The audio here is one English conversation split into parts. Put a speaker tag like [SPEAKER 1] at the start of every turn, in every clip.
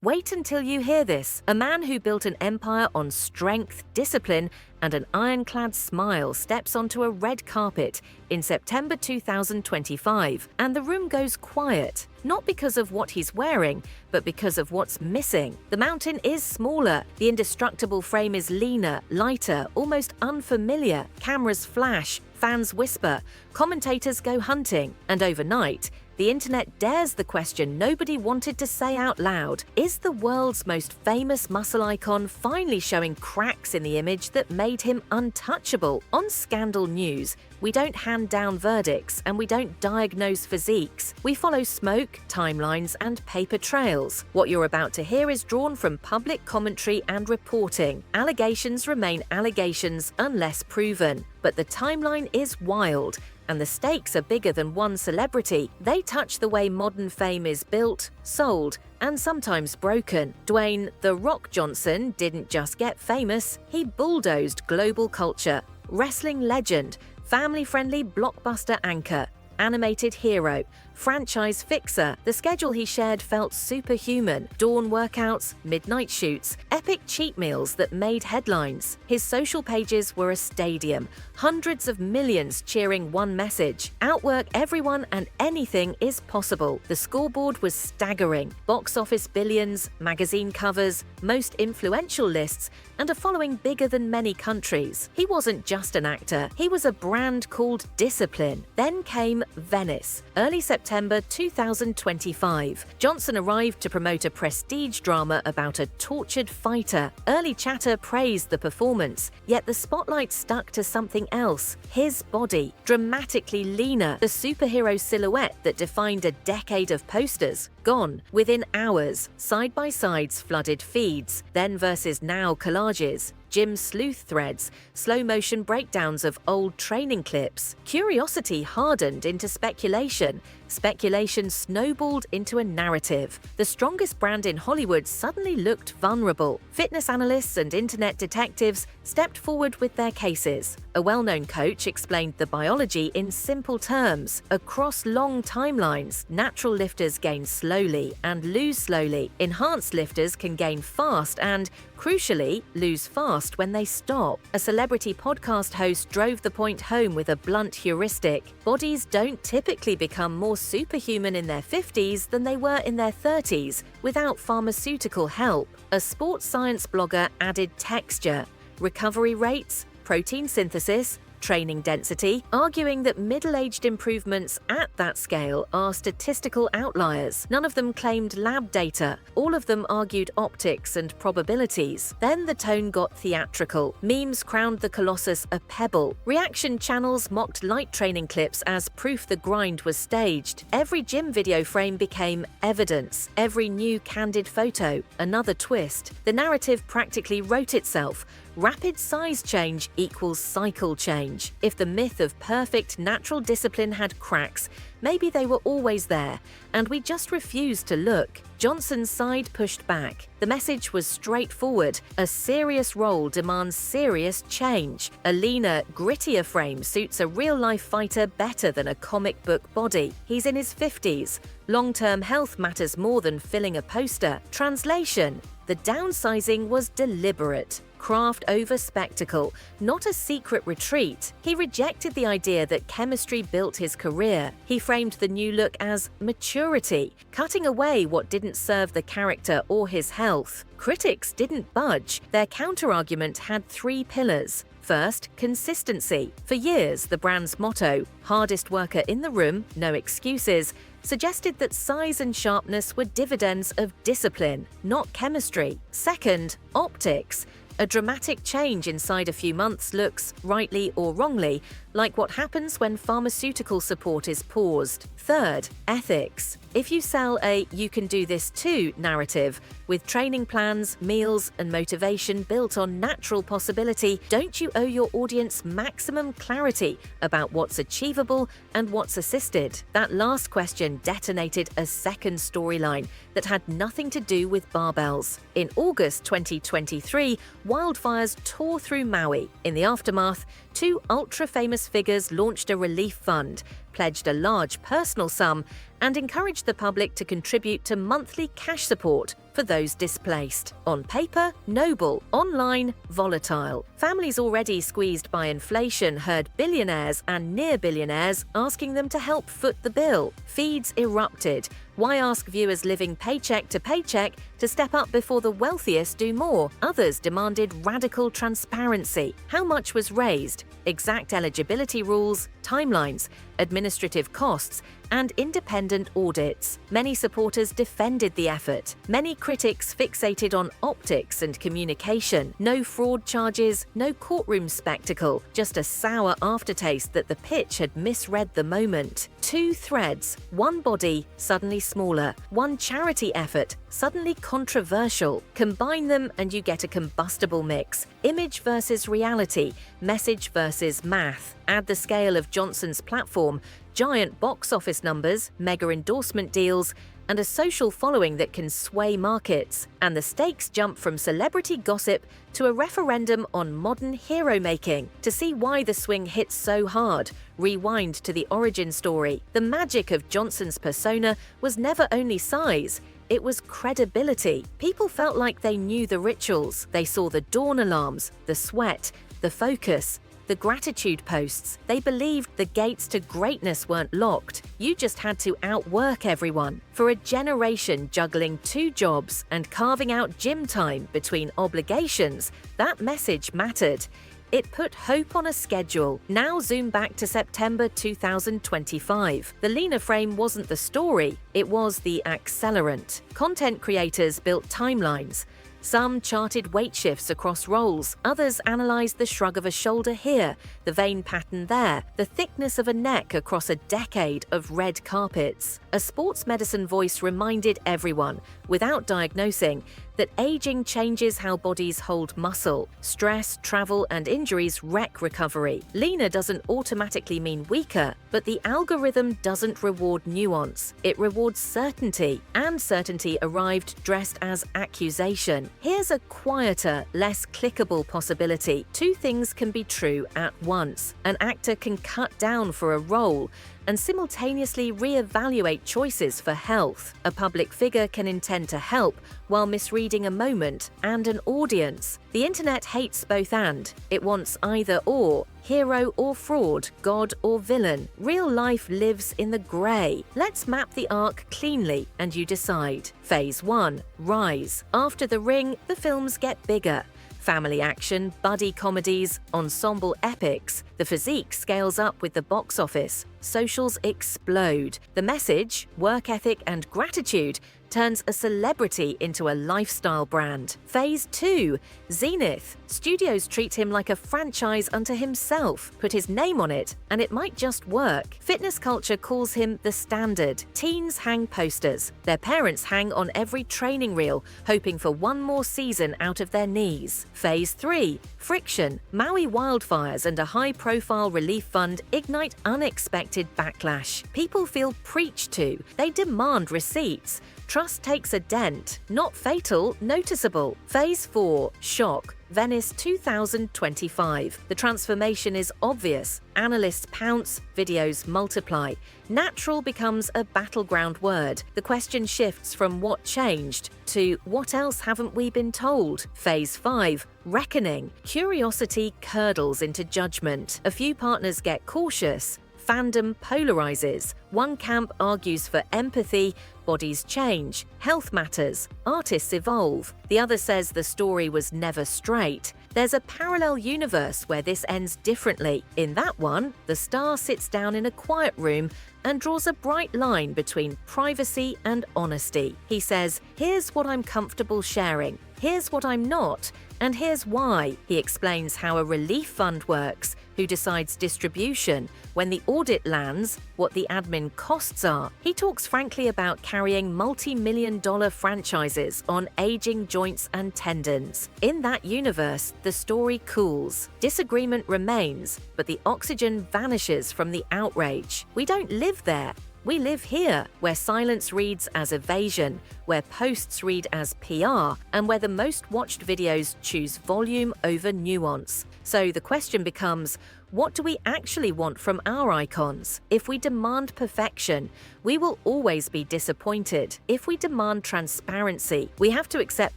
[SPEAKER 1] Wait until you hear this. A man who built an empire on strength, discipline, and an ironclad smile steps onto a red carpet in September 2025, and the room goes quiet. Not because of what he's wearing, but because of what's missing. The mountain is smaller, the indestructible frame is leaner, lighter, almost unfamiliar. Cameras flash, fans whisper, commentators go hunting, and overnight, the internet dares the question nobody wanted to say out loud. Is the world's most famous muscle icon finally showing cracks in the image that made him untouchable? On Scandal News, we don't hand down verdicts and we don't diagnose physiques. We follow smoke, timelines, and paper trails. What you're about to hear is drawn from public commentary and reporting. Allegations remain allegations unless proven. But the timeline is wild, and the stakes are bigger than one celebrity. They touch the way modern fame is built, sold, and sometimes broken. Dwayne "The Rock" Johnson didn't just get famous, he bulldozed global culture. Wrestling legend, family-friendly blockbuster anchor, animated hero, franchise fixer, the schedule he shared felt superhuman. Dawn workouts, midnight shoots, epic cheat meals that made headlines. His social pages were a stadium, hundreds of millions cheering one message: outwork everyone and anything is possible. The scoreboard was staggering: box office billions, magazine covers, most influential lists, and a following bigger than many countries. He wasn't just an actor, he was a brand called discipline. Then came Venice, early September 2025. Johnson arrived to promote a prestige drama about a tortured fighter. Early chatter praised the performance, yet the spotlight stuck to something else: his body, dramatically leaner, the superhero silhouette that defined a decade of posters. Gone within hours. Side-by-sides flooded feeds, then versus now collages, gym sleuth threads, slow-motion breakdowns of old training clips. Curiosity hardened into speculation. Speculation snowballed into a narrative. The strongest brand in Hollywood suddenly looked vulnerable. Fitness analysts and internet detectives stepped forward with their cases. A well-known coach explained the biology in simple terms. Across long timelines, natural lifters gain slowly and lose slowly. Enhanced lifters can gain fast and, crucially, lose fast when they stop. A celebrity podcast host drove the point home with a blunt heuristic: bodies don't typically become more superhuman in their 50s than they were in their 30s without pharmaceutical help. A sports science blogger added texture, recovery rates, protein synthesis, training density, arguing that middle-aged improvements at that scale are statistical outliers. None of them claimed lab data. All of them argued optics and probabilities. Then the tone got theatrical. Memes crowned the colossus a pebble. Reaction channels mocked light training clips as proof the grind was staged. Every gym video frame became evidence. Every new candid photo, another twist. The narrative practically wrote itself. Rapid size change equals cycle change. If the myth of perfect natural discipline had cracks, maybe they were always there, and we just refused to look. Johnson's side pushed back. The message was straightforward: a serious role demands serious change. A leaner, grittier frame suits a real-life fighter better than a comic book body. He's in his 50s. Long-term health matters more than filling a poster. Translation: the downsizing was deliberate. Craft over spectacle, not a secret retreat. He rejected the idea that chemistry built his career. He framed the new look as maturity, cutting away what didn't serve the character or his health. Critics didn't budge. Their counterargument had 3 pillars. First, consistency. For years, the brand's motto, "hardest worker in the room, no excuses," suggested that size and sharpness were dividends of discipline, not chemistry. Second, optics. A dramatic change inside a few months looks, rightly or wrongly, like what happens when pharmaceutical support is paused. Third, ethics. If you sell a "you can do this too" narrative, with training plans, meals, and motivation built on natural possibility, don't you owe your audience maximum clarity about what's achievable and what's assisted? That last question detonated a second storyline that had nothing to do with barbells. In August 2023, wildfires tore through Maui. In the aftermath, 2 ultra-famous figures launched a relief fund, pledged a large personal sum, and encouraged the public to contribute to monthly cash support for for those displaced. On paper, noble. Online, volatile. Families already squeezed by inflation heard billionaires and near-billionaires asking them to help foot the bill. Feeds erupted. Why ask viewers living paycheck to paycheck to step up before the wealthiest do more? Others demanded radical transparency. How much was raised? Exact eligibility rules, timelines, administrative costs, and independent audits. Many supporters defended the effort. Many critics fixated on optics and communication. No fraud charges, no courtroom spectacle, just a sour aftertaste that the pitch had misread the moment. Two threads, one body, suddenly smaller. One charity effort, suddenly controversial. Combine them and you get a combustible mix. Image versus reality, message versus math. Add the scale of Johnson's platform, giant box office numbers, mega endorsement deals, and a social following that can sway markets. And the stakes jump from celebrity gossip to a referendum on modern hero-making. To see why the swing hits so hard, rewind to the origin story. The magic of Johnson's persona was never only size, it was credibility. People felt like they knew the rituals. They saw the dawn alarms, the sweat, the focus, the gratitude posts. They believed the gates to greatness weren't locked. You just had to outwork everyone. For a generation juggling two jobs and carving out gym time between obligations, that message mattered. It put hope on a schedule. Now zoom back to September 2025. The leaner frame wasn't the story, it was the accelerant. Content creators built timelines. Some charted weight shifts across roles, others analysed the shrug of a shoulder here, the vein pattern there, the thickness of a neck across a decade of red carpets. A sports medicine voice reminded everyone, without diagnosing, that aging changes how bodies hold muscle. Stress, travel, and injuries wreck recovery. Leaner doesn't automatically mean weaker, but the algorithm doesn't reward nuance. It rewards certainty, and certainty arrived dressed as accusation. Here's a quieter, less clickable possibility. Two things can be true at once. An actor can cut down for a role and simultaneously re-evaluate choices for health. A public figure can intend to help while misreading a moment and an audience. The internet hates both and. It wants either or, hero or fraud, god or villain. Real life lives in the grey. Let's map the arc cleanly and you decide. Phase 1. Rise. After The Ring, the films get bigger. Family action, buddy comedies, ensemble epics. The physique scales up with the box office. Socials explode. The message, work ethic and gratitude turns a celebrity into a lifestyle brand. Phase 2. Zenith. Studios treat him like a franchise unto himself. Put his name on it, and it might just work. Fitness culture calls him the standard. Teens hang posters. Their parents hang on every training reel, hoping for one more season out of their knees. Phase 3. Friction. Maui wildfires and a high-profile relief fund ignite unexpected backlash. People feel preached to. They demand receipts. Trust takes a dent, not fatal, noticeable. Phase 4. Shock. Venice 2025. The transformation is obvious. Analysts pounce, videos multiply. Natural becomes a battleground word. The question shifts from what changed to what else haven't we been told? Phase 5. Reckoning. Curiosity curdles into judgment. A few partners get cautious. Fandom polarizes. One camp argues for empathy, bodies change, health matters, artists evolve. The other says the story was never straight. There's a parallel universe where this ends differently. In that one, the star sits down in a quiet room and draws a bright line between privacy and honesty. He says, "Here's what I'm comfortable sharing. Here's what I'm not. And here's why." He explains how a relief fund works, who decides distribution, when the audit lands, what the admin costs are. He talks frankly about carrying multi-million-dollar franchises on aging joints and tendons. In that universe, the story cools. Disagreement remains, but the oxygen vanishes from the outrage. We don't live there. We live here, where silence reads as evasion, where posts read as PR, and where the most watched videos choose volume over nuance. So the question becomes, What do we actually want from our icons? If we demand perfection, we will always be disappointed. If we demand transparency, we have to accept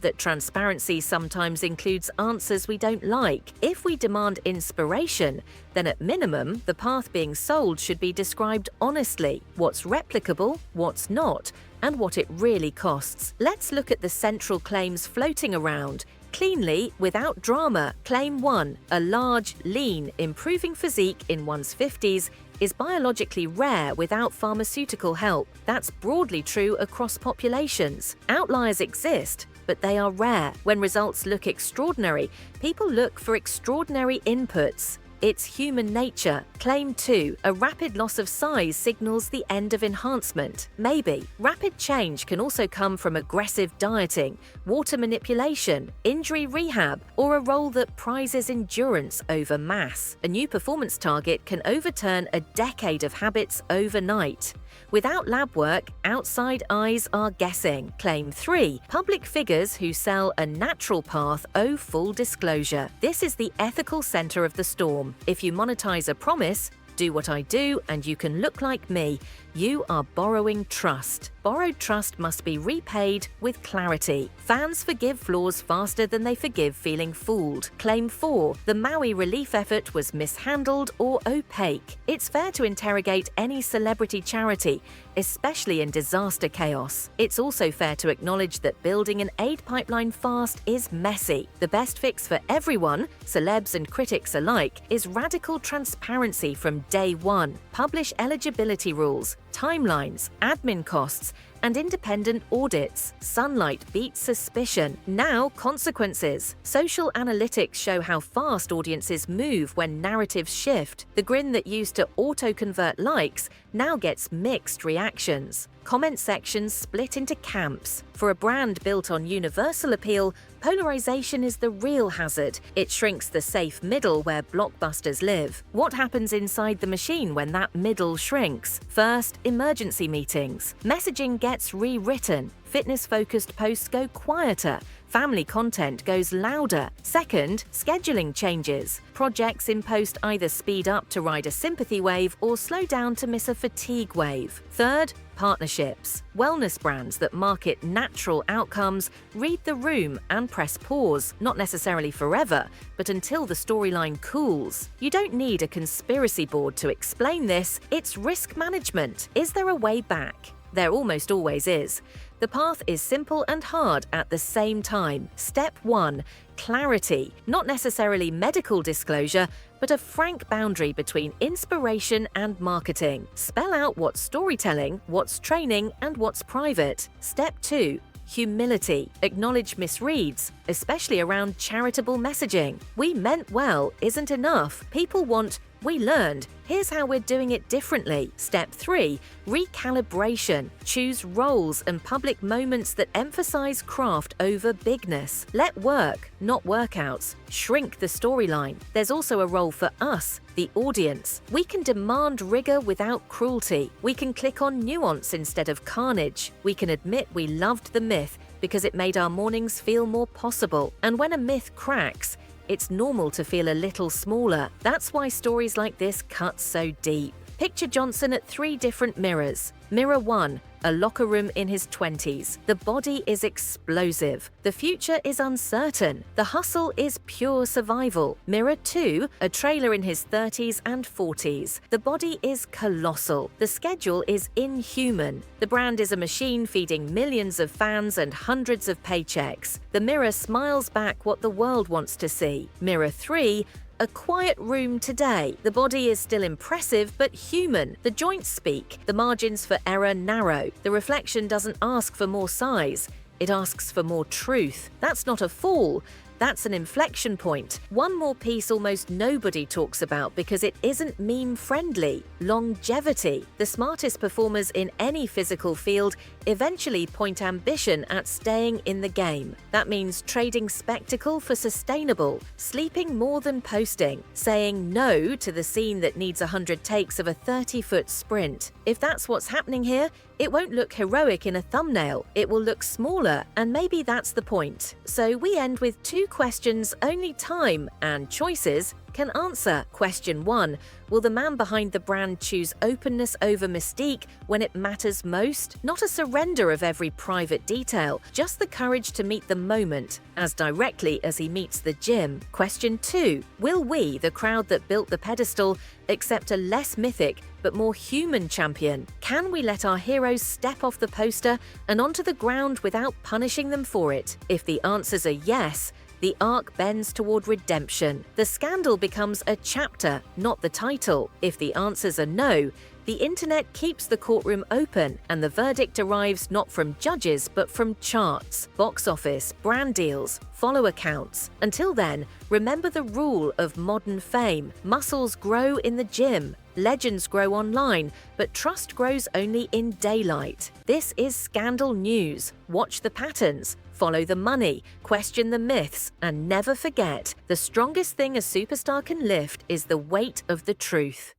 [SPEAKER 1] that transparency sometimes includes answers we don't like. If we demand inspiration, then at minimum, the path being sold should be described honestly: what's replicable, what's not, and what it really costs. Let's look at the central claims floating around. Cleanly, without drama. Claim 1. A large, lean, improving physique in one's 50s is biologically rare without pharmaceutical help. That's broadly true across populations. Outliers exist, but they are rare. When results look extraordinary, people look for extraordinary inputs. It's human nature. Claim 2. A rapid loss of size signals the end of enhancement. Maybe. Rapid change can also come from aggressive dieting, water manipulation, injury rehab, or a role that prizes endurance over mass. A new performance target can overturn a decade of habits overnight. Without lab work, outside eyes are guessing. Claim 3. Public figures who sell a natural path owe full disclosure. This is the ethical center of the storm. If you monetize a promise, do what I do and you can look like me, you are borrowing trust. Borrowed trust must be repaid with clarity. Fans forgive flaws faster than they forgive feeling fooled. Claim 4. The Maui relief effort was mishandled or opaque. It's fair to interrogate any celebrity charity, especially in disaster chaos. It's also fair to acknowledge that building an aid pipeline fast is messy. The best fix for everyone, celebs and critics alike, is radical transparency from day one. Publish eligibility rules, timelines, admin costs, and independent audits. Sunlight beats suspicion. Now, consequences. Social analytics show how fast audiences move when narratives shift. The grin that used to auto-convert likes now gets mixed reactions. Comment sections split into camps. For a brand built on universal appeal, polarization is the real hazard. It shrinks the safe middle where blockbusters live. What happens inside the machine when that middle shrinks? First, emergency meetings. Messaging gets rewritten. Fitness-focused posts go quieter. Family content goes louder. Second, scheduling changes. Projects in post either speed up to ride a sympathy wave or slow down to miss a fatigue wave. Third, partnerships. Wellness brands that market natural outcomes read the room and press pause, not necessarily forever, but until the storyline cools. You don't need a conspiracy board to explain this. It's risk management. Is there a way back? There almost always is. The path is simple and hard at the same time. Step 1. Clarity. Not necessarily medical disclosure, but a frank boundary between inspiration and marketing. Spell out what's storytelling, what's training, and what's private. Step 2. Humility. Acknowledge misreads, especially around charitable messaging. We meant well isn't enough. People want, we learned, here's how we're doing it differently. Step 3. Recalibration. Choose roles and public moments that emphasize craft over bigness. Let work, not workouts, shrink the storyline. There's also a role for us, the audience. We can demand rigor without cruelty. We can click on nuance instead of carnage. We can admit we loved the myth because it made our mornings feel more possible. And when a myth cracks, it's normal to feel a little smaller. That's why stories like this cut so deep. Picture Johnson at 3 different mirrors. Mirror 1, a locker room in his 20s. The body is explosive. The future is uncertain. The hustle is pure survival. Mirror 2, a trailer in his 30s and 40s. The body is colossal. The schedule is inhuman. The brand is a machine feeding millions of fans and hundreds of paychecks. The mirror smiles back what the world wants to see. Mirror 3, a quiet room today. The body is still impressive but human. The joints speak. The margins for error narrow. The reflection doesn't ask for more size. It asks for more truth. That's not a fall. That's an inflection point. One more piece almost nobody talks about because it isn't meme-friendly. Longevity. The smartest performers in any physical field eventually point ambition at staying in the game. That means trading spectacle for sustainable, sleeping more than posting, saying no to the scene that needs 100 takes of a 30-foot sprint. If that's what's happening here, It won't look heroic in a thumbnail, it will look smaller, and maybe that's the point. So we end with 2 questions only time and choices can answer. Question 1. Will the man behind the brand choose openness over mystique when it matters most? Not a surrender of every private detail, just the courage to meet the moment as directly as he meets the gym. Question 2. Will we, the crowd that built the pedestal, accept a less mythic but more human champion? Can we let our heroes step off the poster and onto the ground without punishing them for it? If the answers are yes, the arc bends toward redemption. The scandal becomes a chapter, not the title. If the answers are no, the internet keeps the courtroom open and the verdict arrives not from judges but from charts, box office, brand deals, follower counts. Until then, remember the rule of modern fame. Muscles grow in the gym, legends grow online, but trust grows only in daylight. This is Scandal News. Watch the patterns, follow the money, question the myths, and never forget, the strongest thing a superstar can lift is the weight of the truth.